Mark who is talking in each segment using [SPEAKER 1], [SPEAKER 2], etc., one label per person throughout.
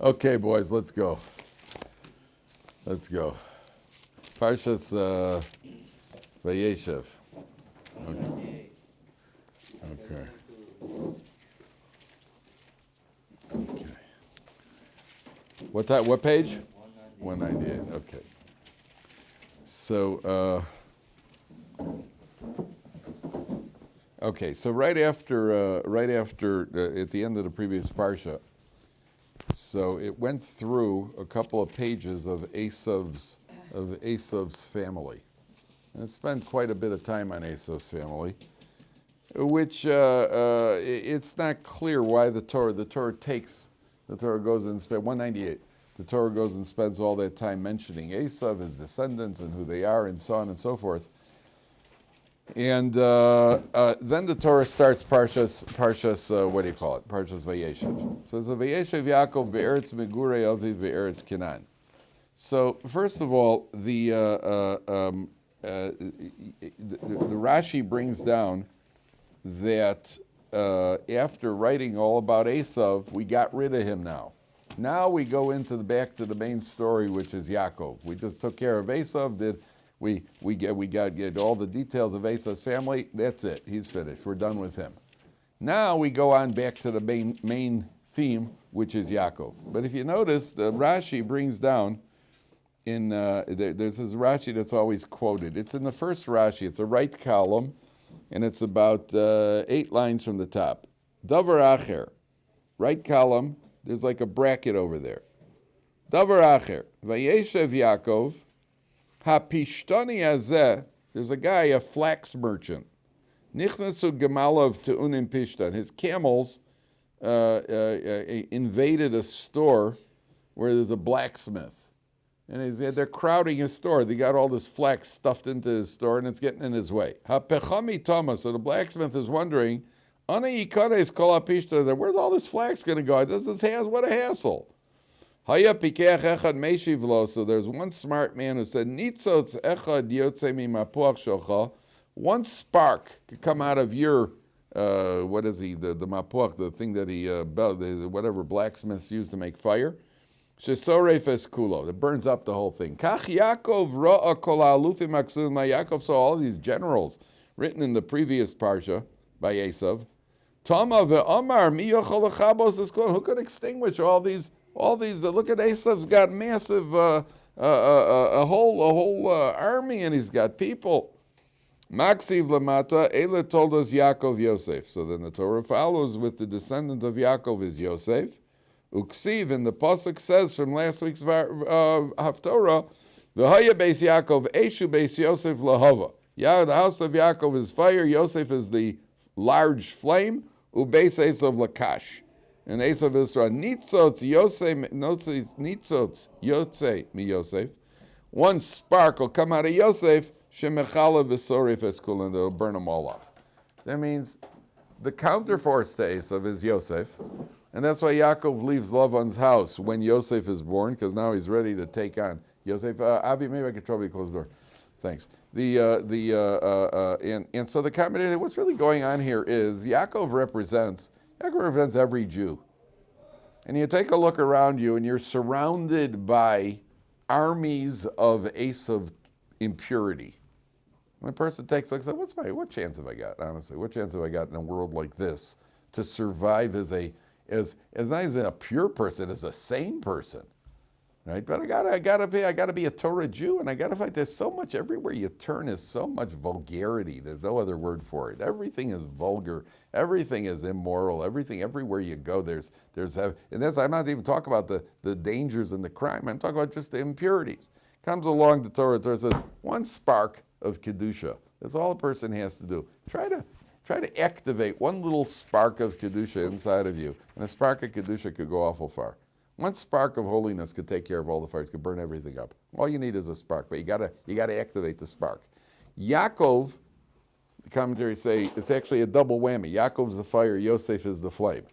[SPEAKER 1] Okay, boys, let's go. Let's go. Parshas Vayeishev. Okay. Okay. What page? 198. Okay. So, okay. So right after at the end of the previous parsha, so it went through a couple of pages of Esav's family, and it spent quite a bit of time on Esav's family, which it's not clear why the Torah goes and spends 198. The Torah goes and spends all that time mentioning Esav, his descendants, and who they are, and so on and so forth. And then the Torah starts Parshas what do you call it? Parshas Vayeishev. So it's Vayeishev Yaakov be'eretz megurei aviv be'eretz Canaan. So first of all, the Rashi brings down that after writing all about Esav, we got rid of him now. Now we go back to the main story, which is Yaakov. We just took care of Esav. We get all the details of Esav's family. That's it. He's finished. We're done with him. Now we go on back to the main theme, which is Yaakov. But if you notice, the Rashi brings down there's this Rashi that's always quoted. It's in the first Rashi. It's a right column, and it's about 8 lines from the top. Davar acher, right column. There's like a bracket over there. Davar acher, Vayeishev Yaakov. Hapishtani azeh, there's a guy, a flax merchant. Nichnatsu gemalav te'unim pishtan. His camels invaded a store where there's a blacksmith. And they're crowding his store. They got all this flax stuffed into his store, and it's getting in his way. Hapechami tama, so the blacksmith is wondering, Ana yikanes kol hapishtan, where's all this flax going to go? What a hassle. So there's one smart man who said, one spark could come out of your, the mapuach, the thing that he, whatever blacksmiths use to make fire. That burns up the whole thing. Yaakov saw all these generals written in the previous Parsha by Esav. Who could extinguish all these? Look at Esav's got massive, a whole army, and he's got people. Maksiv lamata, Ela told us Yaakov Yosef. So then the Torah follows with the descendant of Yaakov is Yosef. Uksiv, and the pasuk says from last week's Haftorah, V'haya beis Yaakov, Eshu beis Yosef lahava. The house of Yaakov is fire, Yosef is the large flame, ubeis Esav lakash. And Esav is nitzotz yotze mi Yosef. One spark will come out of Yosef, shemechala v'sorif eskul, and they'll burn them all up. That means the counterforce to Esav is Yosef, and that's why Yaakov leaves Lavan's house when Yosef is born, because now he's ready to take on Yosef. Avi, maybe I could trouble you close the door. Thanks. And so the combination, what's really going on here is Yaakov represents every Jew. And you take a look around you and you're surrounded by armies of Esav impurity. When a person takes a look, what chance have I got, honestly? What chance have I got in a world like this to survive as not as a pure person, as a sane person? Right? But I gotta be a Torah Jew, and I gotta fight. There's so much everywhere you turn is so much vulgarity. There's no other word for it. Everything is vulgar. Everything is immoral. Everything, everywhere you go, I'm not even talking about the dangers and the crime. I'm talking about just the impurities. Comes along the Torah says one spark of kedusha. That's all a person has to do. Try to activate one little spark of kedusha inside of you, and a spark of kedusha could go awful far. One spark of holiness could take care of all the fires, could burn everything up. All you need is a spark, but you gotta activate the spark. Yaakov, the commentaries say, it's actually a double whammy. Yaakov's the fire, Yosef is the flame.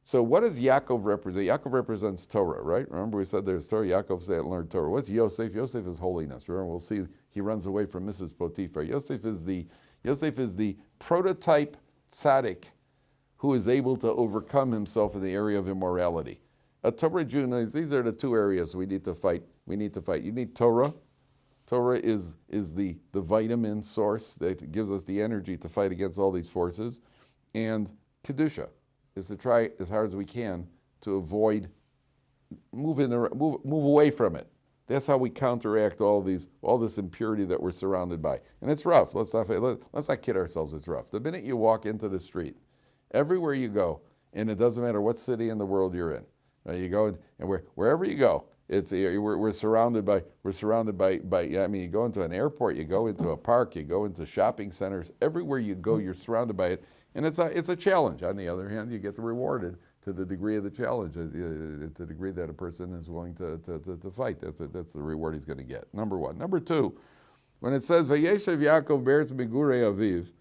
[SPEAKER 1] So what does Yaakov represent? Yaakov represents Torah, right? Remember we said there's Torah, Yaakov said learned Torah. What's Yosef? Yosef is holiness. Remember, we'll see he runs away from Mrs. Potiphar. Yosef is the prototype tzaddik who is able to overcome himself in the area of immorality. a Torah Jew, these are the two areas we need to fight. You need Torah. Torah is the vitamin source that gives us the energy to fight against all these forces. And Kedusha is to try as hard as we can to avoid, move away from it. That's how we counteract all this impurity that we're surrounded by. And it's rough. Let's not kid ourselves, it's rough. The minute you walk into the street, everywhere you go, and it doesn't matter what city in the world you're in, right? You go and wherever you go, we're surrounded by. I mean, you go into an airport, you go into a park, you go into shopping centers. Everywhere you go, you're surrounded by it, and it's a challenge. On the other hand, you get rewarded to the degree of the challenge, to the degree that a person is willing to fight. That's the reward he's going to get. Number one. Number two, when it says Vayeishev Yaakov be'eretz Megurei Aviv,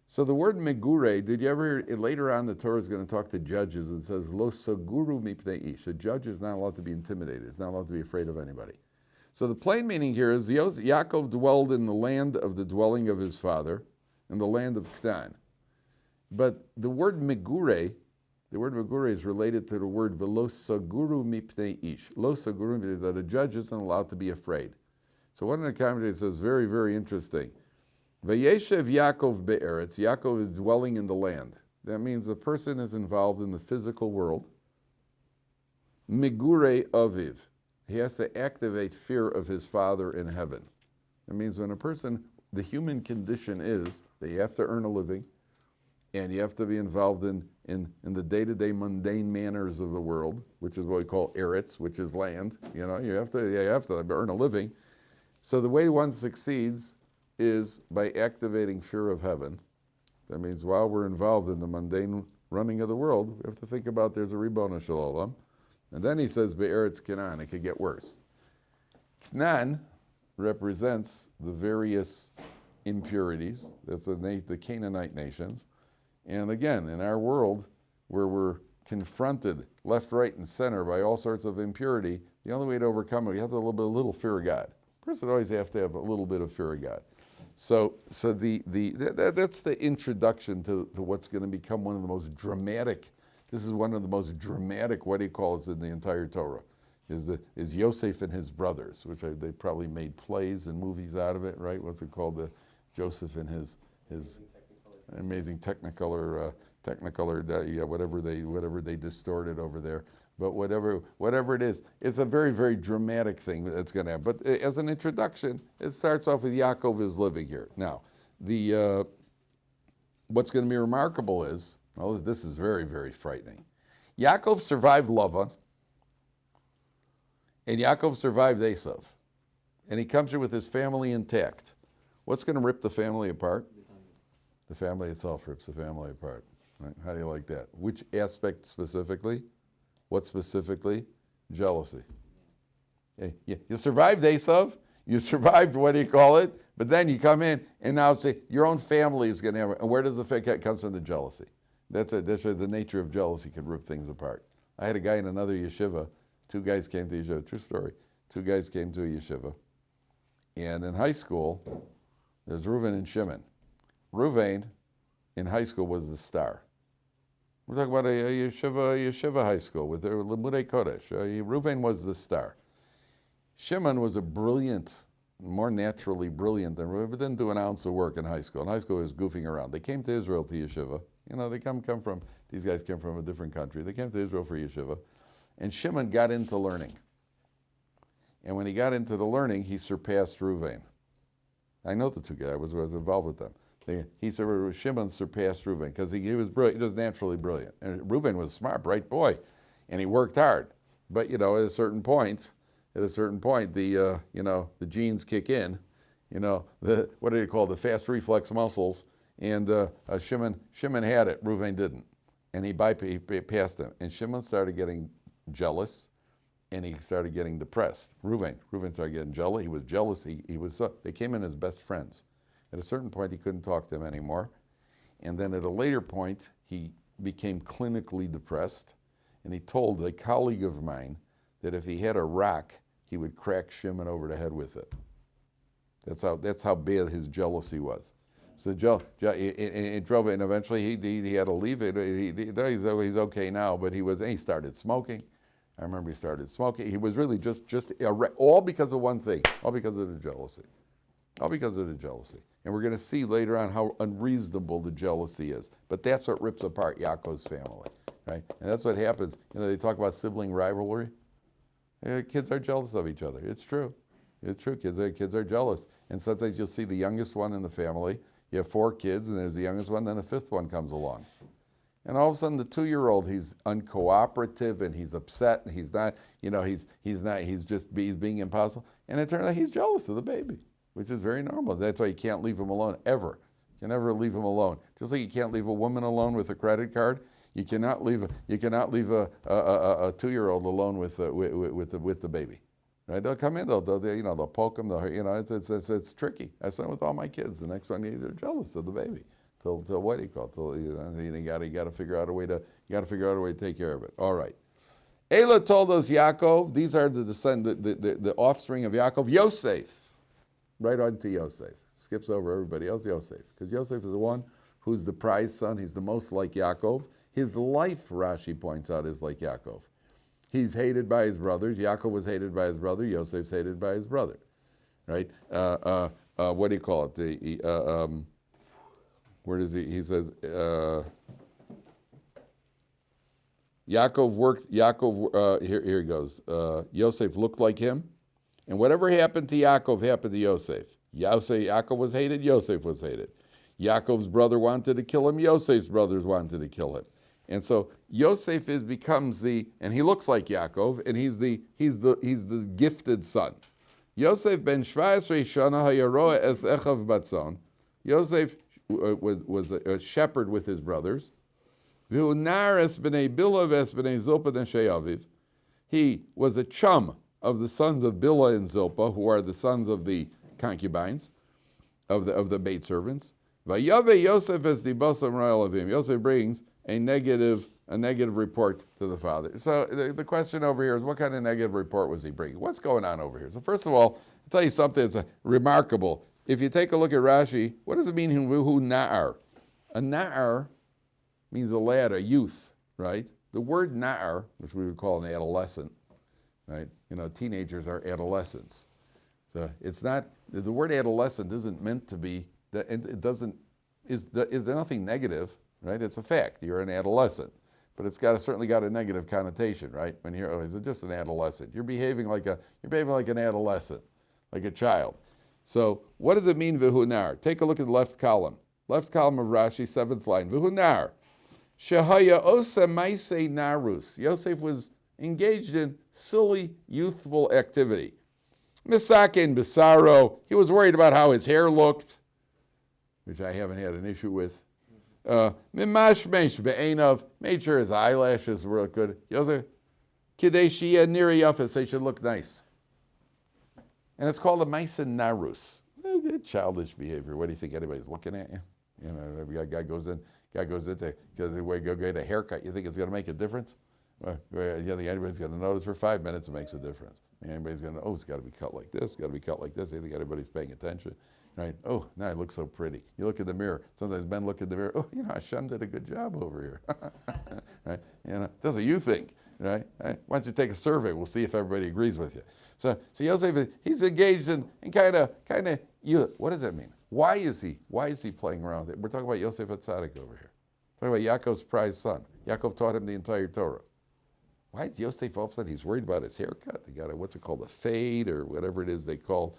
[SPEAKER 1] so the word Megurei, did you ever, later on the Torah is going to talk to judges and says, Lo saguru mipnei ish. A judge is not allowed to be intimidated. He's not allowed to be afraid of anybody. So the plain meaning here is Yaakov dwelled in the land of the dwelling of his father, in the land of Canaan. But the word Megurei is related to the word Velo saguru mipnei ish. Lo saguru mipnei, that a judge isn't allowed to be afraid. So one of the commentators says, very, very interesting. Vayeishev Yaakov be'eretz. Yaakov is dwelling in the land. That means the person is involved in the physical world. Megurei aviv. He has to activate fear of his father in heaven. That means when a person, the human condition is that you have to earn a living, and you have to be involved in the day-to-day mundane manners of the world, which is what we call eretz, which is land. You have to earn a living. So the way one succeeds is by activating fear of heaven. That means while we're involved in the mundane running of the world, we have to think about there's a Ribbono Shel Olam. And then he says, Be'eretz Canaan, it could get worse. Canaan represents the various impurities. That's the Canaanite nations. And again, in our world, where we're confronted left, right, and center by all sorts of impurity, the only way to overcome it, you have to have a little fear of God. A person always has to have a little bit of fear of God. So that's the introduction to what's going to become one of the most dramatic. This is one of the most dramatic, what he calls in the entire Torah, is Yosef and his brothers, which they probably made plays and movies out of it, right? What's it called? The Joseph and his amazing Technicolor, whatever they distorted over there. But whatever it is, it's a very, very dramatic thing that's going to happen. But as an introduction, it starts off with Yaakov is living here. Now, what's going to be remarkable is, well, this is very, very frightening. Yaakov survived Lavan, and Yaakov survived Esav. And he comes here with his family intact. What's going to rip the family apart? The family itself rips the family apart. Right? How do you like that? Which aspect specifically? What specifically? Jealousy. You survived Esav, you survived, what do you call it? But then you come in and now say your own family is going to have, and where does the fact comes from? The jealousy. That's the nature of jealousy can rip things apart. I had a guy in another yeshiva, two guys came to yeshiva, true story, two guys came to a yeshiva, and in high school, there's Reuven and Shimon. Reuven in high school was the star. We're talking about a yeshiva high school with their Limudei Kodesh. Reuven was the star. Shimon was a brilliant, more naturally brilliant than Reuven, but didn't do an ounce of work in high school. In high school, he was goofing around. They came to Israel to yeshiva. They come from, these guys came from a different country. They came to Israel for yeshiva. And Shimon got into learning. And when he got into the learning, he surpassed Reuven. I know the two guys. I was involved with them. Shimon surpassed Reuven because he was brilliant. He was naturally brilliant. And Reuven was a smart, bright boy, and he worked hard. But at a certain point, the genes kick in. What do you call the fast reflex muscles? And Shimon had it. Reuven didn't, and he passed him. And Shimon started getting jealous, and he started getting depressed. Reuven started getting jealous. He was jealous. They came in as best friends. At a certain point, he couldn't talk to them anymore. And then at a later point, he became clinically depressed. And he told a colleague of mine that if he had a rock, he would crack Shimon over the head with it. That's how bad his jealousy was. So it drove it, and eventually he had to leave it. He's okay now, but he started smoking. I remember he started smoking. He was really just all because of one thing, all because of the jealousy. All because of the jealousy. And we're going to see later on how unreasonable the jealousy is. But that's what rips apart Yaakov's family, right? And that's what happens. They talk about sibling rivalry. Kids are jealous of each other. It's true. It's true. Kids are jealous. And sometimes you'll see the youngest one in the family. You have 4 kids, and there's the youngest one, then a 5th one comes along. And all of a sudden, the 2-year-old, he's uncooperative, and he's upset, and he's being impossible. And it turns out he's jealous of the baby, which is very normal. That's why you can't leave him alone, ever. You can never leave him alone. Just like you can't leave a woman alone with a credit card, you cannot leave a 2-year-old alone with the baby. Right? They'll come in, they'll poke him, it's tricky. I've done it with all my kids. The next one, they're jealous of the baby. Till what do you call it? You got to figure out a way to take care of it. All right. Ela told us Yaakov. These are the offspring of Yaakov. Yosef, right on to Yosef. Skips over everybody else. Yosef, because Yosef is the one who's the prized son. He's the most like Yaakov. His life, Rashi points out, is like Yaakov. He's hated by his brothers. Yaakov was hated by his brother. Yosef's hated by his brother. Right? What do you call it? Where does he? He says, here he goes. Yosef looked like him, and whatever happened to Yaakov happened to Yosef. Yaakov was hated. Yosef was hated. Yaakov's brother wanted to kill him. Yosef's brothers wanted to kill him. And so Yosef becomes and he looks like Yaakov, and he's the gifted son. Yosef ben 17 shana hayaroa es echav batzon. Yosef was a shepherd with his brothers. V'hu nares b'nei Bilha es b'nei Zilpah neshei aviv. He was a chum of the sons of Bilha and Zilpah, who are the sons of the concubines, of the maidservants. Vayave Yosef es dibosam ra'el avim. Yosef brings a negative report to the father. So the question over here is, what kind of negative report was he bringing? What's going on over here? So first of all, I'll tell you something that's remarkable. If you take a look at Rashi, what does it mean, hu na'ar? A na'ar means a lad, a youth, right? The word na'ar, which we would call an adolescent, right? Teenagers are adolescents. So it's not, the word adolescent isn't meant to be, is there nothing negative, right? It's a fact, you're an adolescent. But it's certainly got a negative connotation, right? When you're just an adolescent. You're behaving like an adolescent, like a child. So what does it mean, v'hunar? Take a look at the left column. Left column of Rashi, 7th line. V'hunar. Shehaya osa maisei narus. Yosef was engaged in silly, youthful activity. Misakin bisaro. He was worried about how his hair looked, which I haven't had an issue with. Mimashmesh be'enav. Made sure his eyelashes were good. Yosef. Kidei shiyeh niri yafes. They should look nice. And it's called a maisen narus. Childish behavior. What do you think? Anybody's looking at you? A guy goes in because the way you get a haircut, you think it's going to make a difference? You think anybody's going to notice for 5 minutes? It makes a difference. Anybody's going to, it's got to be cut like this, got to be cut like this. You think anybody's paying attention? Right? Oh, now it looks so pretty. You look in the mirror. Sometimes men look in the mirror. Hashem did a good job over here. Right? That's what you think. Right? Why don't you take a survey? We'll see if everybody agrees with you. So Yosef, he's engaged in kind of. What does that mean? Why is he playing around with it? We're talking about Yosef Atzadik over here. We're talking about Yaakov's prized son. Yaakov taught him the entire Torah. Why is Yosef all of a sudden he's worried about his haircut? They got what's it called, a fade or whatever it is they call.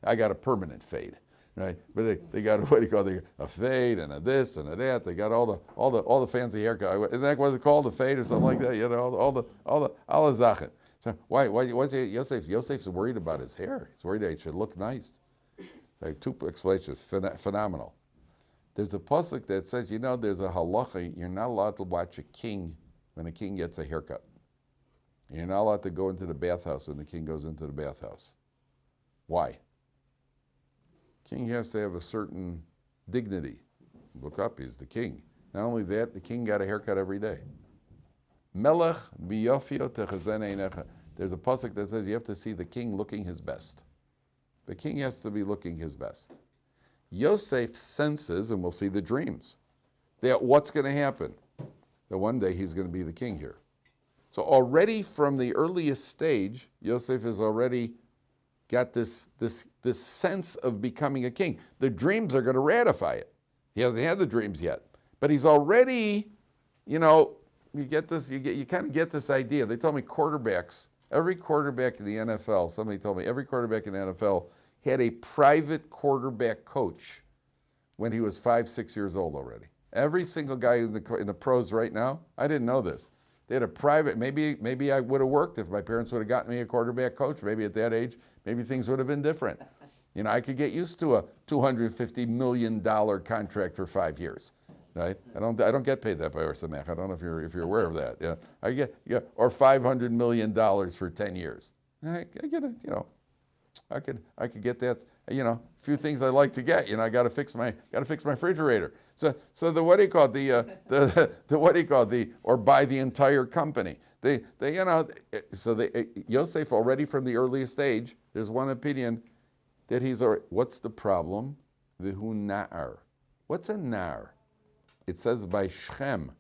[SPEAKER 1] I got a permanent fade, right? But they got a fade and a this and a that. They got all the fancy haircut. Isn't that what it's called, a fade or something like that? All the zachet. So why Yosef? Yosef's worried about his hair. He's worried that it should look nice. Like 2 explanations, phenomenal. There's a pasuk that says, there's a halacha, you're not allowed to watch a king when a king gets a haircut. And you're not allowed to go into the bathhouse when the king goes into the bathhouse. Why? King has to have a certain dignity. Look up, he's the king. Not only that, the king got a haircut every day. Melech biyofio techazen einecha. There's a pasuk that says you have to see the king looking his best. The king has to be looking his best. Yosef senses, and we'll see the dreams, that what's going to happen? That one day he's going to be the king here. So already from the earliest stage, Yosef has already got this sense of becoming a king. The dreams are going to ratify it. He hasn't had the dreams yet, but he's already, you kind of get this idea. They told me every quarterback in the NFL, somebody told me every quarterback in the NFL had a private quarterback coach when he was 5, 6 years old already. Every single guy in the pros right now, I didn't know this. They had a private, maybe I would have worked if my parents would have gotten me a quarterback coach. Maybe at that age, maybe things would have been different. I could get used to a $250 million contract for 5 years, right? I don't get paid that by Ohr Somayach. I don't know if you're aware of that. Yeah, I get or $500 million for 10 years. I get it. I could get that. A few things I like to get. I got to fix my refrigerator. So the what do you call it? Or buy the entire company. Yosef already from the earliest age. There's one opinion that he's already. What's the problem? Vihu na'ar. What's a nar? It says by Shechem.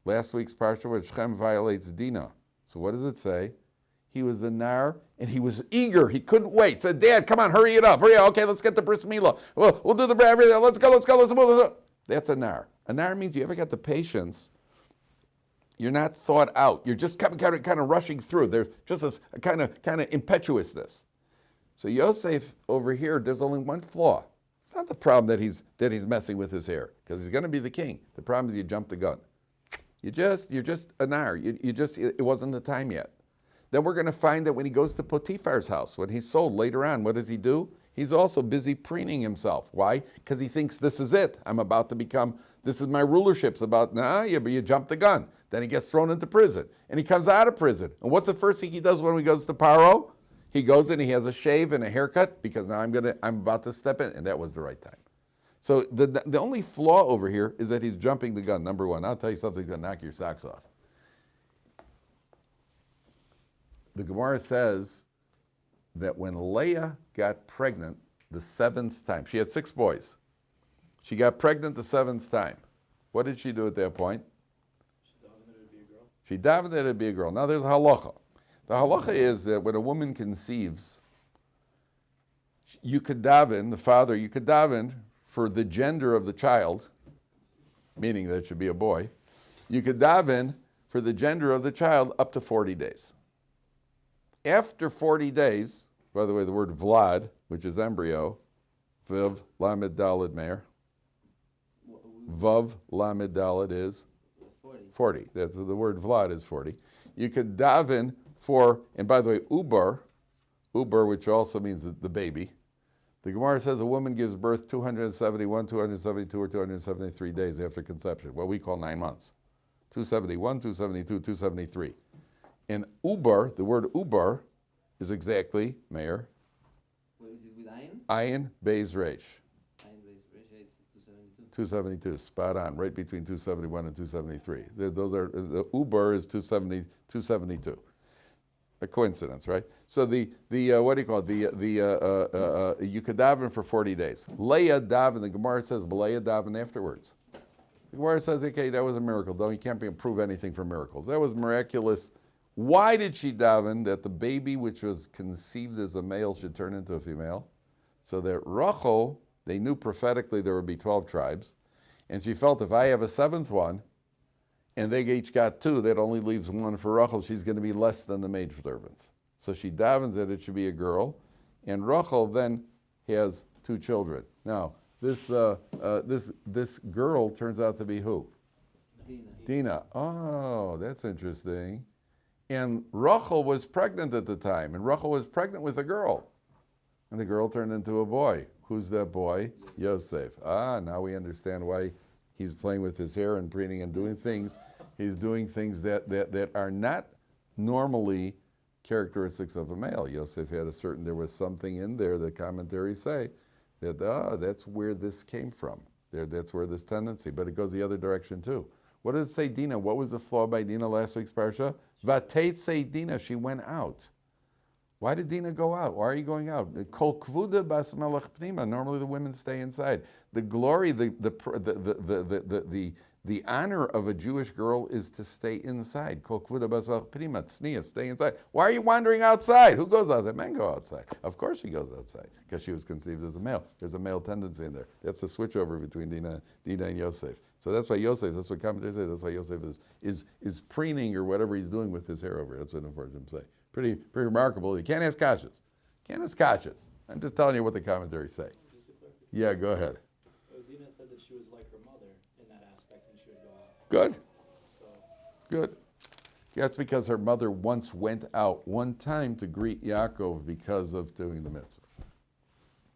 [SPEAKER 1] Last week's Parsha where Shechem violates Dinah. So what does it say? He was a nar, and he was eager. He couldn't wait. Said, Dad, come on, hurry it up. Hurry up. Okay, let's get the bris milah. We'll do the everything. Let's go. That's a nar. A nar means you ever got the patience. You're not thought out. You're just kind of rushing through. There's just this kind of impetuousness. So Yosef over here, there's only one flaw. It's not the problem that he's messing with his hair, because he's going to be the king. The problem is you jumped the gun. You're just a nar. It wasn't the time yet. Then we're going to find that when he goes to Potiphar's house, when he's sold later on, what does he do? He's also busy preening himself. Why? Because he thinks this is it. I'm about to become, this is my rulership. It's about, you jumped the gun. Then he gets thrown into prison. And he comes out of prison. And what's the first thing he does when he goes to Paro? He goes in, he has a shave and a haircut, because now I'm about to step in. And that was the right time. So the only flaw over here is that he's jumping the gun, number one. I'll tell you something that's going to knock your socks off. The Gemara says that when Leah got pregnant the 7th time, she had 6 boys. She got pregnant the 7th time. What did she do at that point? She davened that it would be a girl. Now there's a halacha. The halacha is that when a woman conceives, you could daven for the gender of the child, meaning that it should be a boy. You could daven for the gender of the child up to 40 days. After 40 days, by the way, the word vlad, which is embryo, viv lamed dalid meir, vav lamed dalid is 40. That's the word vlad is 40. You could daven for, and by the way, uber, which also means the baby. The Gemara says a woman gives birth 271, 272, or 273 days after conception, what we call 9 months. 271, 272, 273. And uber, the word uber, is exactly, Meir.
[SPEAKER 2] What is it with ayin?
[SPEAKER 1] Ayin, beis reish.
[SPEAKER 2] Ayin, beis reish, it's 272.
[SPEAKER 1] 272, spot on, right between 271 and 273. The uber is 272. A coincidence, right? So you could daven for 40 days. Leah daven, the Gemara says, Leah daven afterwards. The Gemara says, okay, that was a miracle. Though you can't prove anything from miracles. That was miraculous. Why did she daven that the baby which was conceived as a male should turn into a female? So that Rachel, they knew prophetically there would be 12 tribes, and she felt if I have a 7th one, and they each got 2, that only leaves 1 for Rachel, she's going to be less than the maidservants. So she davens that it should be a girl, and Rachel then has 2 children. Now, this girl turns out to be who? Dina. Oh, that's interesting. And Rachel was pregnant at the time, and Rachel was pregnant with a girl. And the girl turned into a boy. Who's that boy? Yosef. Now we understand why he's playing with his hair and preening and doing things. He's doing things that are not normally characteristics of a male. Yosef had there was something in there, the commentaries say, that that's where this came from. That's where this tendency, but it goes the other direction too. What does it say, Dina? What was the flaw by Dina last week's Parsha? Vateit say Dina, she went out. Why did Dina go out? Why are you going out? Kol kvuda bas melech pnima. Normally the women stay inside. The glory, the The honor of a Jewish girl is to stay inside. Stay inside. Why are you wandering outside? Who goes outside? Men go outside. Of course she goes outside, because she was conceived as a male. There's a male tendency in there. That's the switchover between Dinah and Yosef. So that's why Yosef, that's what commentators say, that's why Yosef is preening or whatever he's doing with his hair over here. That's what unfortunately say. Pretty remarkable. You can't ask kashas. I'm just telling you what the commentaries say. Yeah, go ahead.
[SPEAKER 3] Dina said that she was like her mother in that aspect and she would go out.
[SPEAKER 1] Good.
[SPEAKER 3] So.
[SPEAKER 1] Good. That's because her mother once went out one time to greet Yaakov because of doing the mitzvah.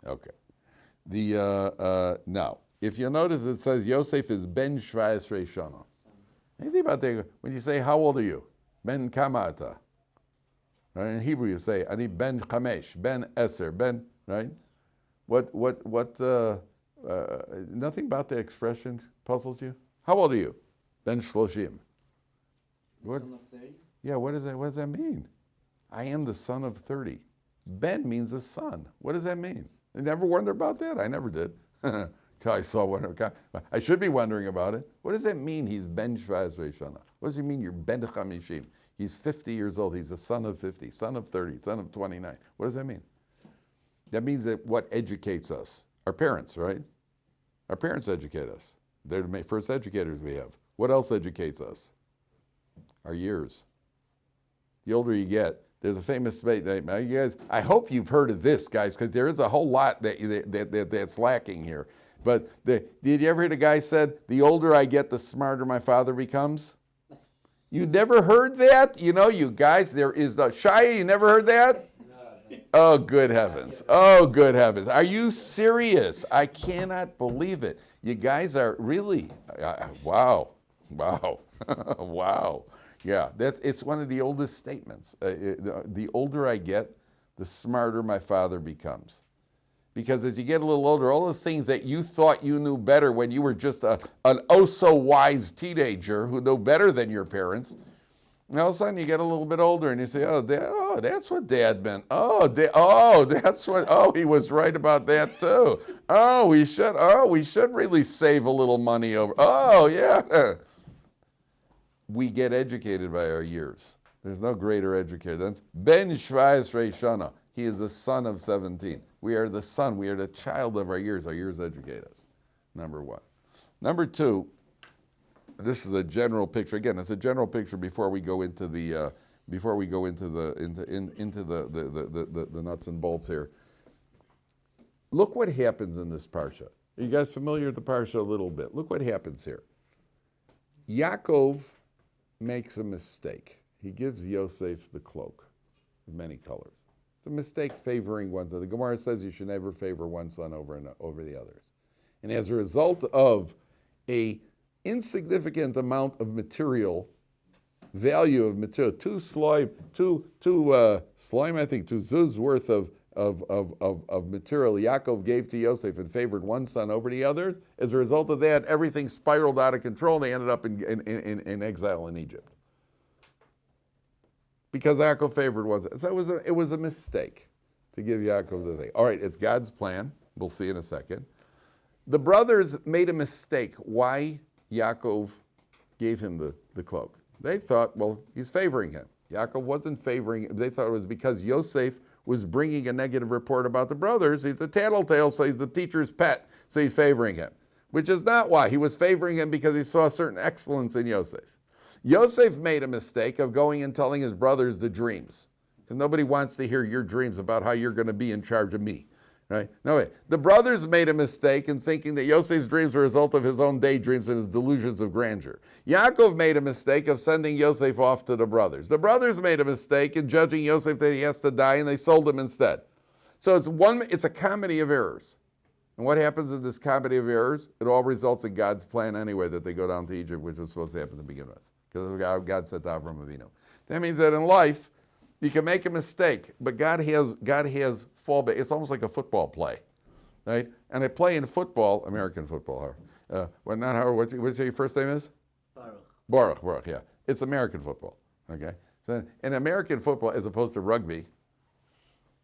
[SPEAKER 1] Okay. Now, if you notice, it says Yosef is ben shvayes shana. Anything about that? When you say, how old are you? Ben kamata. Right? In Hebrew, you say, ani ben chamesh, ben eser, ben, right? Nothing about the expression puzzles you? How old are you? Ben shloshim. What?
[SPEAKER 2] Son of 30?
[SPEAKER 1] Yeah, what does that mean? I am the son of 30. Ben means a son. What does that mean? You never wondered about that? I never did. Till I saw one. I should be wondering about it. What does that mean? He's ben shvayes shana. What does he mean? You're ben chamishim. He's 50 years old. He's a son of 50, son of 30, son of 29. What does that mean? That means that what educates us? Our parents, right? Our parents educate us. They're the first educators we have. What else educates us? Our years. The older you get, there's a famous statement. Now, you guys, I hope you've heard of this, guys, because there is a whole lot that's lacking here. But did you ever hear the guy said, the older I get, the smarter my father becomes? You never heard that? You know, you guys, there is the Shia, you never heard that? Oh, good heavens. Oh, good heavens. Are you serious? I cannot believe it. You guys are really, wow. Wow. Yeah, it's one of the oldest statements. The older I get, the smarter my father becomes. Because as you get a little older, all those things that you thought you knew better when you were just an oh-so-wise teenager who knew better than your parents, and all of a sudden you get a little bit older and you say, that's what Dad meant. He was right about that too. We should really save a little money over. Oh, yeah. We get educated by our years. There's no greater educator than Ben Shvayes Shana. He is the son of 17. We are the son. We are the child of our years. Our years educate us. Number one. Number two. This is a general picture. Again, it's a general picture before we go into the nuts and bolts here. Look what happens in this parsha. Are you guys familiar with the parsha a little bit? Look what happens here. Yaakov makes a mistake. He gives Yosef the cloak of many colors. It's a mistake favoring one. The Gemara says you should never favor one son over the others. And as a result of a insignificant amount of material, value of material, two zuz worth of material Yaakov gave to Yosef and favored one son over the others. As a result of that, everything spiraled out of control and they ended up in exile in Egypt. Because Yaakov favored one son. So it was a mistake to give Yaakov the thing. All right, it's God's plan. We'll see in a second. The brothers made a mistake. Why Yaakov gave him the cloak? They thought, well, he's favoring him. Yaakov wasn't favoring him. They thought it was because Yosef was bringing a negative report about the brothers. He's a tattletale, so he's the teacher's pet, so he's favoring him. Which is not why. He was favoring him because he saw certain excellence in Yosef. Yosef made a mistake of going and telling his brothers the dreams. Because nobody wants to hear your dreams about how you're going to be in charge of me. Right? No way. The brothers made a mistake in thinking that Yosef's dreams were a result of his own daydreams and his delusions of grandeur. Yaakov made a mistake of sending Yosef off to the brothers. The brothers made a mistake in judging Yosef that he has to die, and they sold him instead. So it's a comedy of errors. And what happens in this comedy of errors? It all results in God's plan anyway, that they go down to Egypt, which was supposed to happen to begin with. Because God said to Avram Avinu. That means that in life, you can make a mistake, but God has fallback. It's almost like a football play, right? And a play in football, American football. What's your first name is? Baruch, yeah. It's American football, okay? So in American football, as opposed to rugby,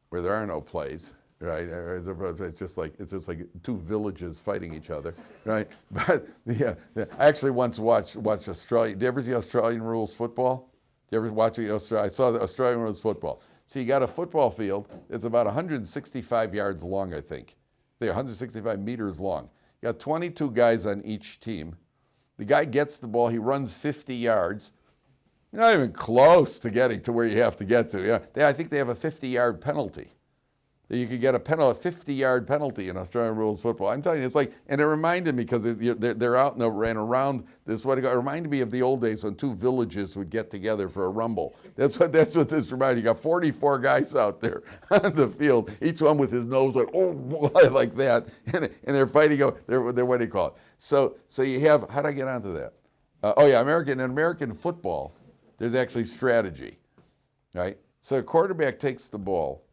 [SPEAKER 1] where there are no plays, right? It's just like two villages fighting each other, right? But yeah, I actually once watched Australia. Did you ever see Australian rules football? Did you ever watch the Australia? I saw the Australian rules football. So you got a football field. It's about 165 yards long, I think. They're 165 meters long. You got 22 guys on each team. The guy gets the ball. He runs 50 yards. You're not even close to getting to where you have to get to. Yeah, I think they have a 50-yard penalty. You could get a 50-yard penalty in Australian rules football. I'm telling you, it's like, and it reminded me because they're out and ran around this way. It reminded me of the old days when two villages would get together for a rumble. That's what this reminded. You got 44 guys out there on the field, each one with his nose like like that, and they're fighting. They're what do you call it? So you have. How did I get onto that? American football, there's actually strategy, right? So a quarterback takes the ball.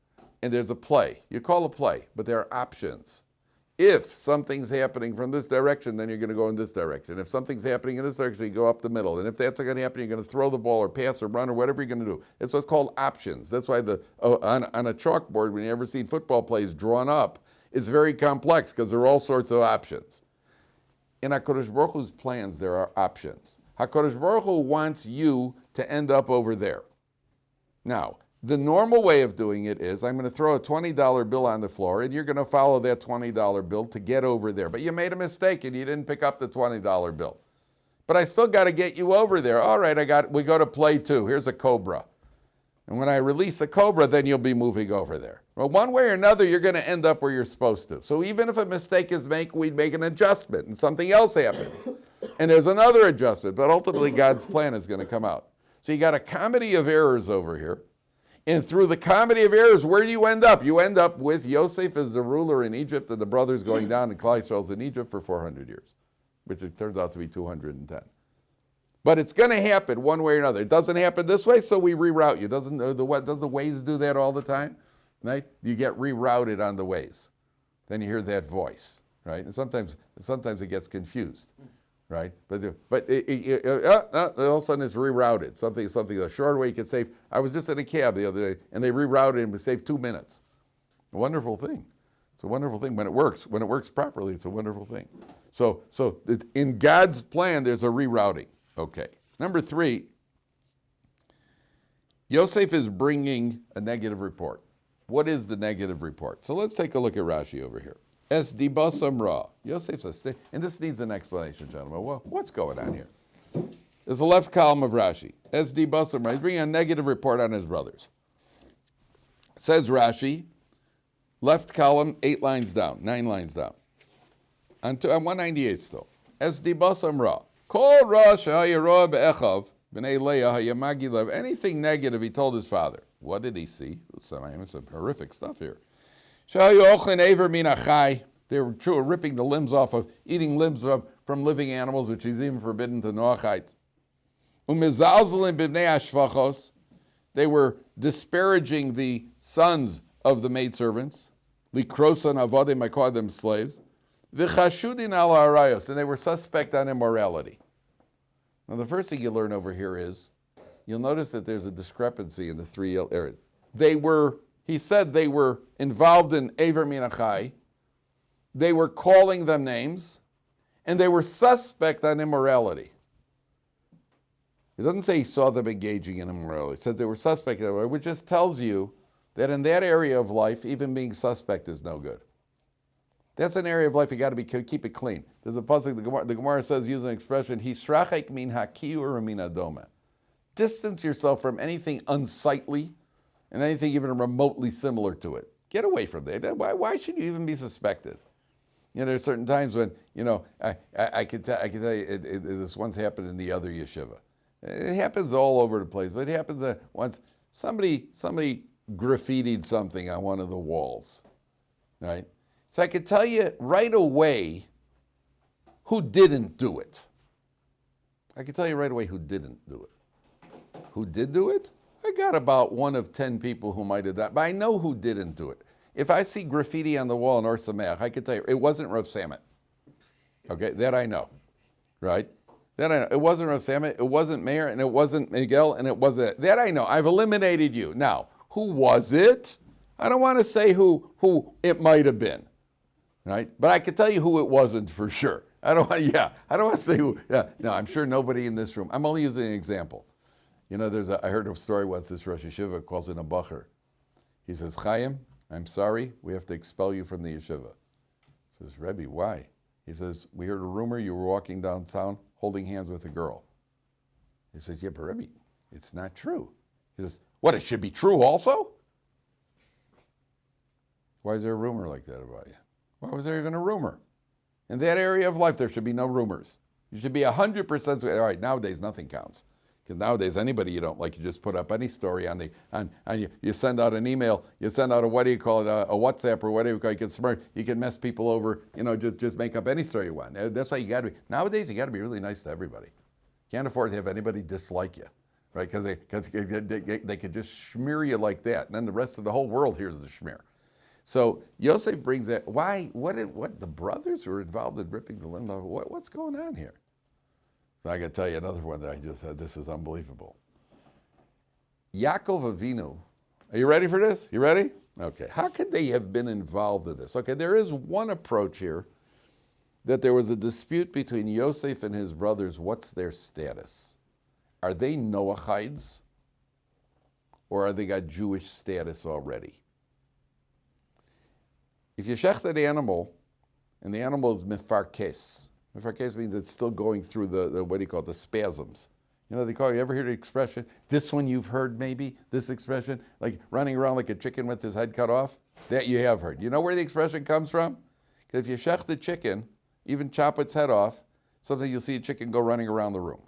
[SPEAKER 1] And there's a play. You call a play, but there are options. If something's happening from this direction, then you're going to go in this direction. If something's happening in this direction, you go up the middle. And if that's not going to happen, you're going to throw the ball or pass or run or whatever you're going to do. It's what's called options. That's why on a chalkboard, when you ever see football plays drawn up, it's very complex because there are all sorts of options. In HaKadosh Baruch Hu's plans, there are options. HaKadosh Baruch Hu wants you to end up over there. Now, the normal way of doing it is I'm going to throw a $20 bill on the floor and you're going to follow that $20 bill to get over there. But you made a mistake and you didn't pick up the $20 bill. But I still got to get you over there. All right, we go to play two. Here's a cobra. And when I release a cobra, then you'll be moving over there. Well, one way or another, you're going to end up where you're supposed to. So even if a mistake is made, we'd make an adjustment and something else happens. And there's another adjustment, but ultimately God's plan is going to come out. So you got a comedy of errors over here. And through the comedy of errors, where do you end up? You end up with Yosef as the ruler in Egypt and the brothers going down and Klal Yisrael's in Egypt for 400 years, which it turns out to be 210. But it's going to happen one way or another. It doesn't happen this way, so we reroute you. Doesn't the Waze do that all the time? Right? You get rerouted on the Waze. Then you hear that voice, right? And sometimes it gets confused. Right, but all of a sudden it's rerouted. Something a short way you can save. I was just in a cab the other day, and they rerouted and we saved 2 minutes. A wonderful thing. It's a wonderful thing when it works. When it works properly, it's a wonderful thing. So in God's plan, there's a rerouting. Okay. Number 3, Yosef is bringing a negative report. What is the negative report? So let's take a look at Rashi over here. Es dibasam ra. Yosef says, and this needs an explanation, gentlemen. Well, what's going on here? There's the left column of Rashi. Es dibasam ra. He's bringing a negative report on his brothers. Says Rashi, left column, 9 lines down. On 198 still. Es dibasam ra. Kol ra shehayirah be'echav b'nei Leah hayamagilav. Anything negative he told his father. What did he see? Some horrific stuff here. They were ripping the limbs off of, eating limbs from living animals, which is even forbidden to Noachites. They were disparaging the sons of the maidservants. Likrosan avodim, I call them slaves. V'chashudin al arayos, and they were suspect on immorality. Now the first thing you learn over here is, you'll notice that there's a discrepancy in the 3 areas. He said they were involved in Eiver Min Achai, they were calling them names, and they were suspect on immorality. It doesn't say he saw them engaging in immorality. It says they were suspect in immorality, which just tells you that in that area of life, even being suspect is no good. That's an area of life you got to keep it clean. There's a pasuk, the Gemara says, using an expression, Hisrachek min hakiur min adoma. Distance yourself from anything unsightly and anything even remotely similar to it. Get away from that. Why should you even be suspected? There are certain times when, I can tell you, this once happened in the other yeshiva. It happens all over the place, but it happens once somebody graffitied something on one of the walls, right? So I could tell you right away who didn't do it. I can tell you right away who didn't do it. Who did do it? I got about 1 of 10 people who might have done it, but I know who didn't do it. If I see graffiti on the wall in Ohr Somayach, I can tell you, it wasn't Rav Samet. Okay, that I know, right? That I know. It wasn't Rav Samet, it wasn't Meir, and it wasn't Miguel, and it wasn't, that I know. I've eliminated you. Now, who was it? I don't want to say who it might have been, right? But I can tell you who it wasn't for sure. I don't want to say who. Yeah, no, I'm sure nobody in this room. I'm only using an example. You know, I heard a story once. This Rosh Yeshiva calls in a bacher. He says, Chaim, I'm sorry, we have to expel you from the yeshiva. He says, Rebbe, why? He says, we heard a rumor you were walking downtown holding hands with a girl. He says, yeah, but Rebbe, it's not true. He says, what, it should be true also? Why is there a rumor like that about you? Why was there even a rumor? In that area of life, there should be no rumors. You should be 100%. All right, nowadays, nothing counts. Because nowadays, anybody you don't like, you just put up any story on you send out an email, you send out a WhatsApp or whatever you call it, you can mess people over, just make up any story you want. That's why you got to be, nowadays you got to be really nice to everybody. Can't afford to have anybody dislike you, right? Because they could just smear you like that, and then the rest of the whole world hears the smear. So Yosef brings that, what the brothers were involved in ripping the limb off, what's going on here? I got to tell you another one that I just had. This is unbelievable. Yaakov Avinu. Are you ready for this? You ready? Okay. How could they have been involved in this? Okay, there is one approach here that there was a dispute between Yosef and his brothers. What's their status? Are they Noachides? Or are they got Jewish status already? If you shecht an animal, and the animal is mefarkes, mefarkes means it's still going through the spasms. You ever hear the expression, this one you've heard maybe, this expression, like running around like a chicken with his head cut off? That you have heard. You know where the expression comes from? Because if you shech the chicken, even chop its head off, sometimes you'll see a chicken go running around the room.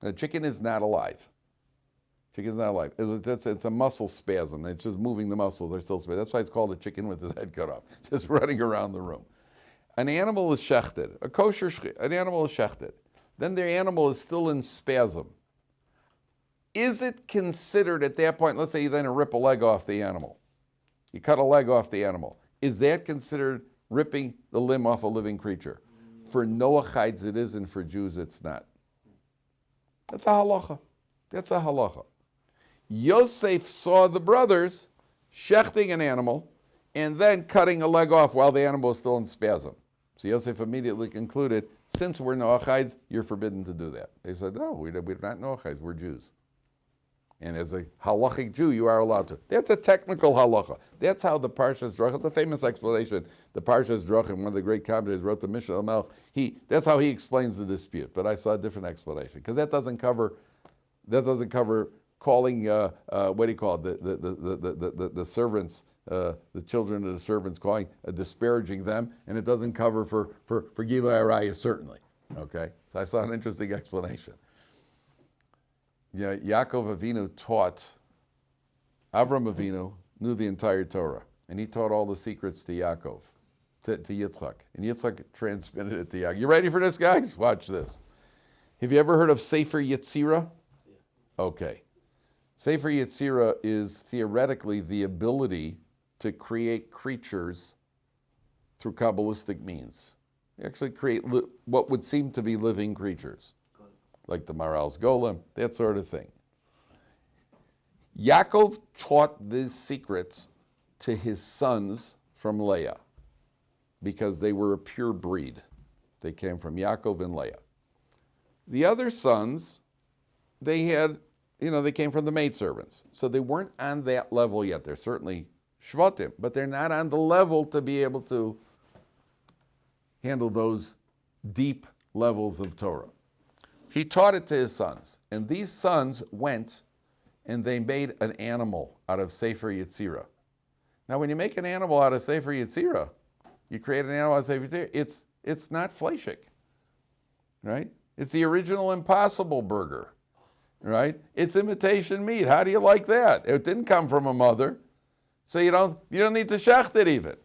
[SPEAKER 1] The chicken is not alive. Chicken's not alive. It's a muscle spasm. It's just moving the muscles. They're still spasm. That's why it's called a chicken with his head cut off, just running around the room. An animal is shechted, a kosher an animal is shechted. Then the animal is still in spasm. Is it considered at that point, let's say you then rip a leg off the animal. You cut a leg off the animal. Is that considered ripping the limb off a living creature? For Noachides it is, and for Jews it's not. That's a halacha. That's a halacha. Yosef saw the brothers shechting an animal and then cutting a leg off while the animal is still in spasm. So Yosef immediately concluded, since we're Noachides, you're forbidden to do that. They said, no, we're not Noachides, we're Jews. And as a halachic Jew, you are allowed to. That's a technical halacha. That's how the Parsha's Drachim, it's a famous explanation. The Parsha's Drachim, one of the great commentators, wrote the Mishnah Melch. That's how he explains the dispute. But I saw a different explanation because that doesn't cover calling the servants, the children of the servants, calling disparaging them, and it doesn't cover for Gilui Arayah certainly. Okay, so I saw an interesting explanation. Yaakov Avinu taught, Avram Avinu knew the entire Torah, and he taught all the secrets to Yaakov, to Yitzchak, and Yitzchak transmitted it to Yaakov. You ready for this, guys? Watch this. Have you ever heard of Sefer Yetzirah? Yeah. Okay. Sefer Yetzirah is theoretically the ability to create creatures through Kabbalistic means. You actually create what would seem to be living creatures, like the Maral's Golem, that sort of thing. Yaakov taught these secrets to his sons from Leah because they were a pure breed. They came from Yaakov and Leah. The other sons, they came from the maidservants. So they weren't on that level yet. They're certainly Shvatim, but they're not on the level to be able to handle those deep levels of Torah. He taught it to his sons, and these sons went and they made an animal out of Sefer Yetzirah. Now, when you make an animal out of Sefer Yetzirah, you create an animal out of Sefer Yetzirah, it's not fleshik, right? It's the original Impossible Burger, right? It's imitation meat. How do you like that? It didn't come from a mother, so you don't need to shecht it even.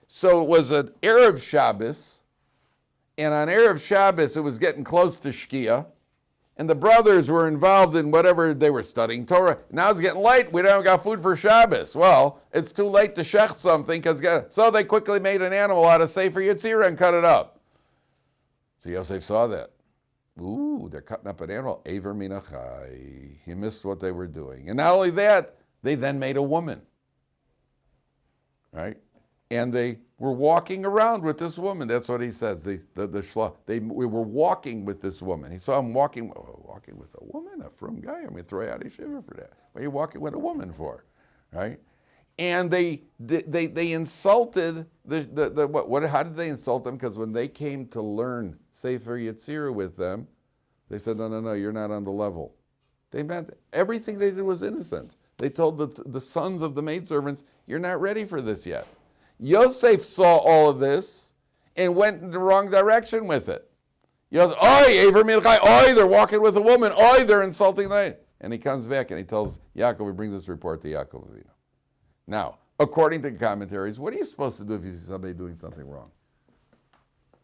[SPEAKER 1] So it was an Erev Shabbos, and on Erev Shabbos it was getting close to Shkia, and the brothers were involved in whatever they were studying Torah. Now it's getting late. We don't got food for Shabbos. Well, it's too late to shecht something, so they quickly made an animal out of Sefer Yetzirah and cut it up. So Yosef saw that. Ooh, they're cutting up an animal. Aver minachai. He missed what they were doing. And not only that, They then made a woman, right? And they were walking around with this woman. That's what he says. We were walking with this woman. He saw him walking with a woman, a frum guy. I'm going to throw you out of Yeshiva for that. What are you walking with a woman for, right? And they insulted how did they insult them? Because when they came to learn Sefer Yetzirah with them, they said, no, you're not on the level. They meant everything they did was innocent. They told the sons of the maidservants, you're not ready for this yet. Yosef saw all of this and went in the wrong direction with it. Yosef, they're walking with a woman. They're insulting them. And he comes back and he tells Yaakov, he brings this report to Yaakov Avinu. Now, according to commentaries, what are you supposed to do if you see somebody doing something wrong?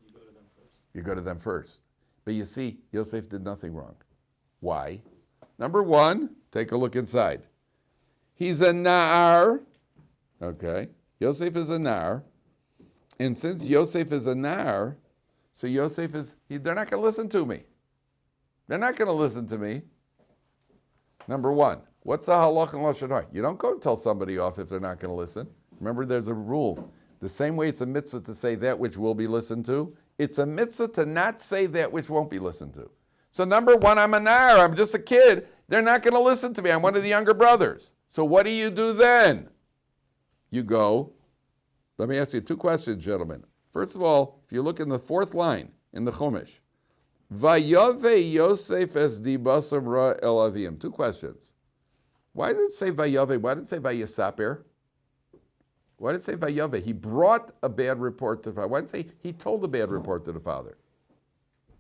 [SPEAKER 3] You go to them first.
[SPEAKER 1] You go to them first. But you see, Yosef did nothing wrong. Why? Number one, take a look inside. He's a na'ar. Okay. Yosef is a na'ar. And since Yosef is a na'ar, so Yosef they're not going to listen to me. They're not going to listen to me. Number one, what's the halach and lashon hara? You don't go and tell somebody off if they're not going to listen. Remember, there's a rule. The same way it's a mitzvah to say that which will be listened to, it's a mitzvah to not say that which won't be listened to. So number one, I'm a nar. I'm just a kid. They're not going to listen to me. I'm one of the younger brothers. So what do you do then? You go. Let me ask you two questions, gentlemen. First of all, if you look in the fourth line in the Chumash, Vayave Yosef es dibasam ra el avim. Two questions. Why did it say Vayave? Why did it say Vayesaper? Why did it say Vayave? He brought a bad report to the father. Why did it say he told a bad report to the father?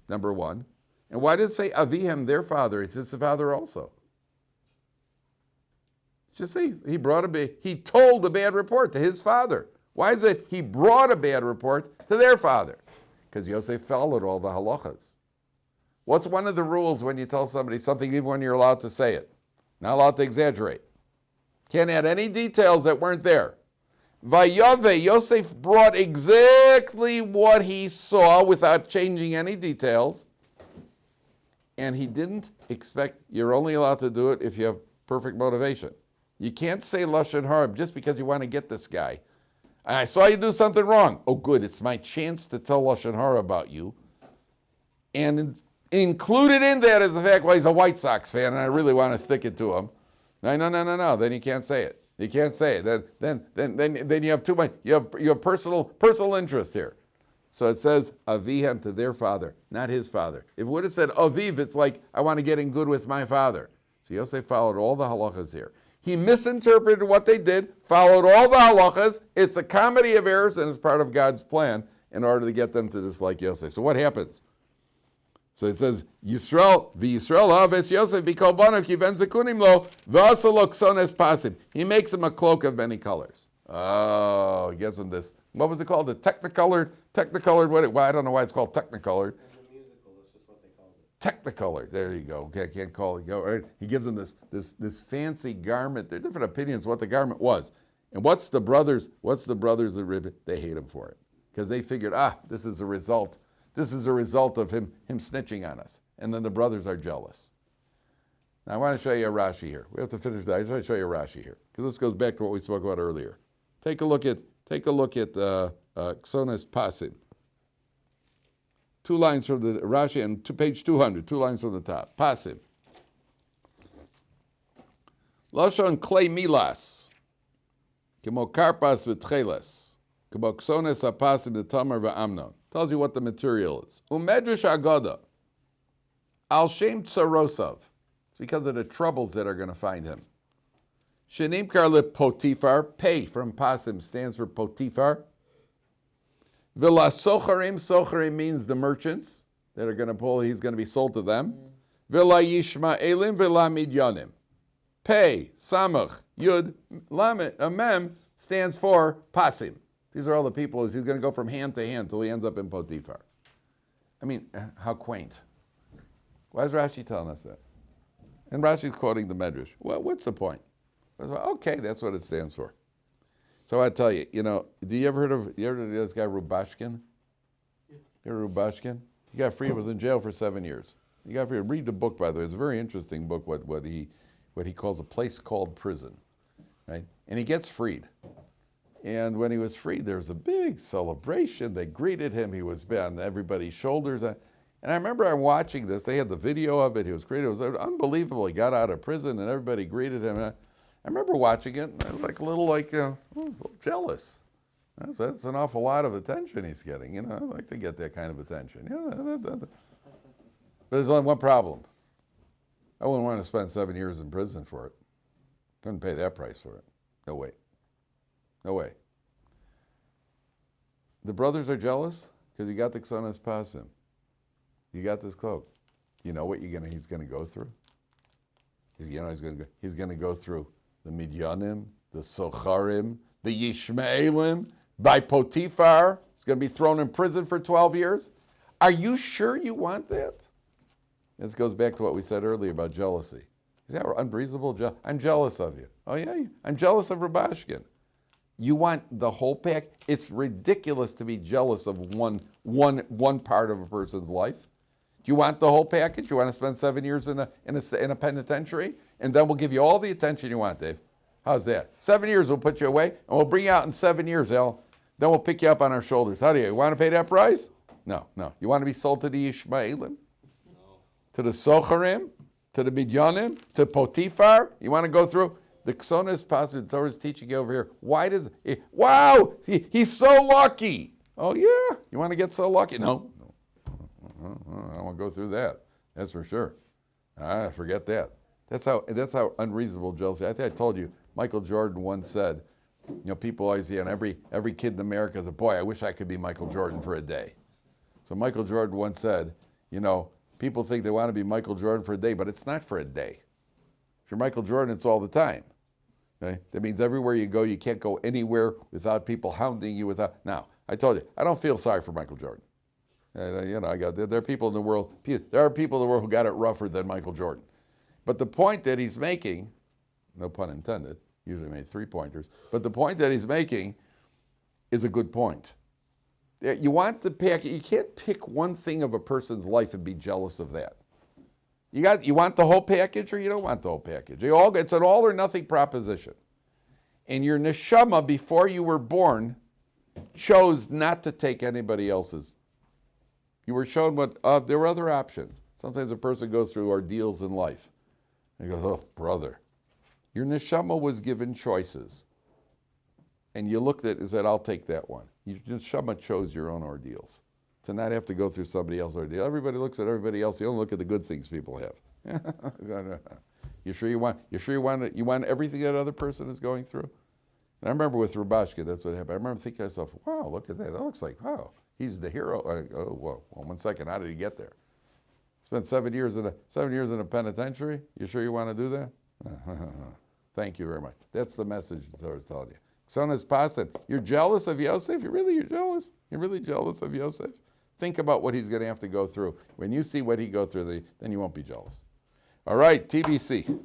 [SPEAKER 1] Number one. And why did it say Avihem, their father? It's his father also. Just say he told a bad report to his father. Why is it he brought a bad report to their father? Because Yosef followed all the halachas. What's one of the rules when you tell somebody something, even when you're allowed to say it? Not allowed to exaggerate. Can't add any details that weren't there. Vayave, Yosef brought exactly what he saw without changing any details. And he didn't expect, you're only allowed to do it if you have perfect motivation. You can't say lashon hara just because you want to get this guy. I saw you do something wrong. Oh, good, it's my chance to tell lashon hara about you. And included in that is the fact, well, he's a White Sox fan, and I really want to stick it to him. No. Then you can't say it. You can't say it. Then you have too much. You have personal interest here. So it says avihem to their father, not his father. If it would have said aviv, it's like I want to get in good with my father. So Yosef followed all the halachas here. He misinterpreted what they did, followed all the halachas. It's a comedy of errors, and it's part of God's plan in order to get them to dislike Yosef. So what happens? So it says, Yisrael haves Yosef b'kol banav kiven zekunim lo v'asa lo ksones pasim. He makes him a cloak of many colors. Oh, he gives him this. What was it called? The technicolored. Well, I don't know why it's called technicolored.
[SPEAKER 3] As a musical, that's just what they called it.
[SPEAKER 1] Technicolored. There you go. Okay, I can't call it. Right? He gives him this fancy garment. There are different opinions what the garment was. And what's the brothers of Rib? They hate him for it because they figured, this is a result. This is a result of him snitching on us. And then the brothers are jealous. Now I want to show you a Rashi here. We have to finish that. I just want to show you a Rashi here because this goes back to what we spoke about earlier. Take a look at Ksones Pasim. 2 lines from the Rashi and page 200. 2 lines from the top. Pasim. Lashon klei milas. Kemo karpas v'tcheles. Kemo Ksones hapasim v'tamar v'amnon. Tells you what the material is. Umedrash Agoda. Al Shem Tsarosav. It's because of the troubles that are going to find him. Shenim Karle Potifar. Pei from Pasim stands for Potifar. Vila Socharim. Socharim means the merchants that are going to pull, he's going to be sold to them. Vila Yishmaelim. Vila Midyanim. Pei, Samach, Yud, Lamed, Mem stands for Pasim. These are all the people. He's going to go from hand to hand till he ends up in Potiphar. I mean, how quaint. Why is Rashi telling us that? And Rashi's quoting the Medrash. Well, what's the point? Okay, that's what it stands for. So I tell you, do you ever heard of this guy Rubashkin? You heard of Rubashkin? He got free. He was in jail for 7 years. He got free. Read the book, by the way. It's a very interesting book. What he calls A Place Called Prison. right? And he gets freed. And when he was freed, there was a big celebration. They greeted him. He was on everybody's shoulders. And I remember I'm watching this. They had the video of it. He was greeted. It was unbelievable. He got out of prison, and everybody greeted him. And I remember watching it, and I was like a little jealous. That's an awful lot of attention he's getting. You know, I'd like to get that kind of attention. But there's only one problem. I wouldn't want to spend 7 years in prison for it. Couldn't pay that price for it. No way. No way. The brothers are jealous because you got the Ksonas Pasim. You got this cloak. You know what he's going to go through? He's going to go through the Midyanim, the Socharim, the Yishmaelim, by Potiphar. He's going to be thrown in prison for 12 years. Are you sure you want that? This goes back to what we said earlier about jealousy. Is that unreasonable? I'm jealous of you. Oh yeah, I'm jealous of Rabashkin. You want the whole pack? It's ridiculous to be jealous of one part of a person's life. Do you want the whole package? You want to spend 7 years in a penitentiary? And then we'll give you all the attention you want, Dave. How's that? 7 years we'll put you away, and we'll bring you out in 7 years, Al. Then we'll pick you up on our shoulders. How do you want to pay that price? No. You want to be sold to the Yishmaelim? No. To the Socharim? To the Midyanim? To Potiphar? You want to go through? The Ksonas Pasim, the Torah is teaching you over here. Why does wow, he's so lucky. Oh yeah, you want to get so lucky? No. I don't want to go through that. That's for sure. Forget that. That's how unreasonable jealousy. I think I told you, Michael Jordan once said, people always, every kid in America is a boy, I wish I could be Michael Jordan for a day. So Michael Jordan once said, people think they want to be Michael Jordan for a day, but it's not for a day. If you're Michael Jordan, it's all the time. Okay? That means everywhere you go, you can't go anywhere without people hounding you. Now, I told you, I don't feel sorry for Michael Jordan. There are people in the world. There are people in the world who got it rougher than Michael Jordan. But the point that he's making, no pun intended, usually made 3-pointers, but the point that he's making is a good point. You want the package. You can't pick one thing of a person's life and be jealous of that. You want the whole package or you don't want the whole package. It's an all or nothing proposition. And your neshama, before you were born, chose not to take anybody else's. You were shown there were other options. Sometimes a person goes through ordeals in life. And he goes, oh, brother, your neshama was given choices. And you looked at it and said, I'll take that one. Your neshama chose your own ordeals. To not have to go through somebody else's ordeal. Everybody looks at everybody else. You only look at the good things people have. You sure you want everything that other person is going through? And I remember with Rabashkin, that's what happened. I remember thinking to myself, wow, look at that. That looks like, wow, he's the hero. Well, 1 second, how did he get there? Spent 7 years in a penitentiary? You sure you want to do that? Thank you very much. That's the message the Torah is telling you. Ksonas Pasim, you're jealous of Yosef? You're jealous? You're really jealous of Yosef? Think about what he's going to have to go through. When you see what he go through, then you won't be jealous. All right, TBC.